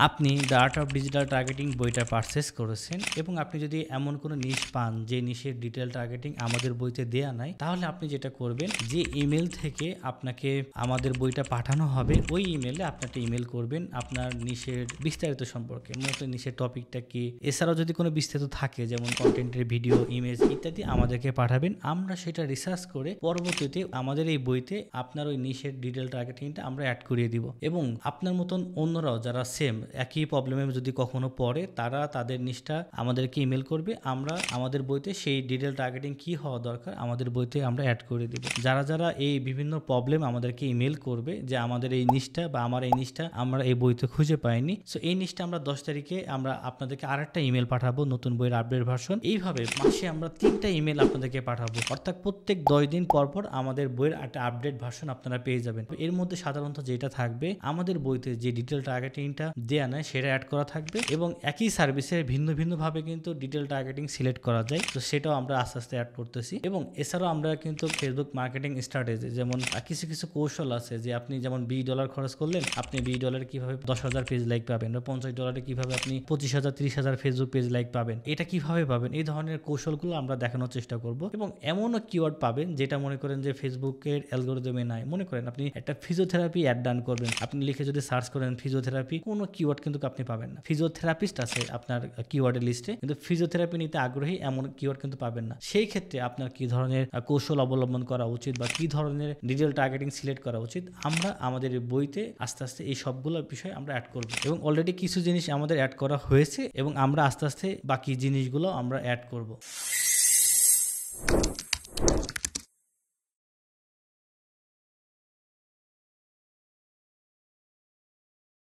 আপনি the art of digital targeting বইটা purchase করেছেন এবং আপনি যদি এমন কোনো নিশ পান যে নিশের ডিটেল টার্গেটিং আমাদের বইতে দেয়া নাই, তাহলে আপনি যেটা করবেন, যে ইমেল থেকে আপনাকে আমাদের বইটা পাঠানো হবে ওই ইমেলে আপনি একটা ইমেল করবেন আপনার নিশের বিস্তারিত সম্পর্কে, মূলত নিশের টপিকটা কি, এছাড়াও যদি কোনো বিস্তারিত থাকে যেমন কন্টেন্টের ভিডিও, ইমেজ ইত্যাদি আমাদেরকে পাঠাবেন। আমরা সেটা রিসার্চ করে পরবর্তীতে আমাদের এই বইতে আপনার ওই নিশের ডিটেল টার্গেটিংটা আমরা অ্যাড করিয়ে দিব এবং আপনার মতন অন্যরাও যারা সেম একই প্রবলেমে যদি কখনো পড়ে তারা তাদের নিশটা আমাদেরকে ইমেল করবে, আমরা আমাদের বইতে সেই ডিটেল টার্গেটিং কি হওয়া দরকার আমাদের বইতে আমরা অ্যাড করে দিব। যারা যারা এই বিভিন্ন প্রবলেম আমাদেরকে ইমেল করবে যে আমাদের এই নিশটা বা আমার এই নিশটা আমরা এই বইতে খুঁজে পাইনি, সো এই নিশটা আমরা 10 তারিখে আমরা আপনাদেরকে আরেকটা ইমেল পাঠাবো নতুন বইয়ের আপডেট ভার্সন। এইভাবে মাসে আমরা 3টা ইমেল আপনাদেরকে পাঠাবো, অর্থাৎ প্রত্যেক 10 দিন পর পর আমাদের বইয়ের একটা আপডেট ভার্সন আপনারা পেয়ে যাবেন। এর মধ্যে সাধারণত যেটা থাকবে, আমাদের বইতে যে ডিটেল টার্গেটিংটা দেয়া নাই সেটা অ্যাড করা থাকবে এবং একই সার্ভিসের ভিন্ন ভিন্ন ভাবে কিন্তু ডিটেল টার্গেটিং সিলেক্ট করা যায়, তো সেটাও আমরা আস্তে আস্তে অ্যাড করতেছি। এবং এছাড়াও আমরা কিন্তু ফেসবুক মার্কেটিং স্ট্র্যাটেজি যেমন কিছু কিছু কৌশল আছে যে আপনি যেমন $20 খরচ করলেন, আপনি $20 কিভাবে 10,000 পেজ লাইক পাবেন, বা $50 কিভাবে আপনি 25,000 30,000 ফেসবুক পেজ লাইক পাবেন, এটা কিভাবে পাবেন, এই ধরনের কৌশলগুলো আমরা দেখানোর চেষ্টা করব। এবং এমনও কিওয়ার্ড পাবেন যেটা মনে করেন যে ফেসবুকের অ্যালগোরিদমে নাই। মনে করেন আপনি একটা ফিজিওথেরাপি অ্যাড ডান করবেন, আপনি লিখে যদি সার্চ করেন ফিজিওথেরাপি, কোনো কিওয়ার্ড কিন্তু আপনি পাবেন না। ফিজিওথেরাপিস্ট আছে আপনার কিওয়ার্ডের লিস্টে, কিন্তু ফিজিওথেরাপি নিতে আগ্রহী এমন কিওয়ার্ড কিন্তু পাবেন না। সেই ক্ষেত্রে আপনার কি ধরনের কৌশল অবলম্বন করা উচিত বা কি ধরনের ডিটেল টার্গেটিং সিলেক্ট করা উচিত, আমরা আমাদের বইতে আস্তে আস্তে এই সবগুলো বিষয় আমরা অ্যাড করব এবং অলরেডি কিছু জিনিস আমাদের অ্যাড করা হয়েছে এবং আমরা আস্তে আস্তে বাকি জিনিসগুলো আমরা অ্যাড করব।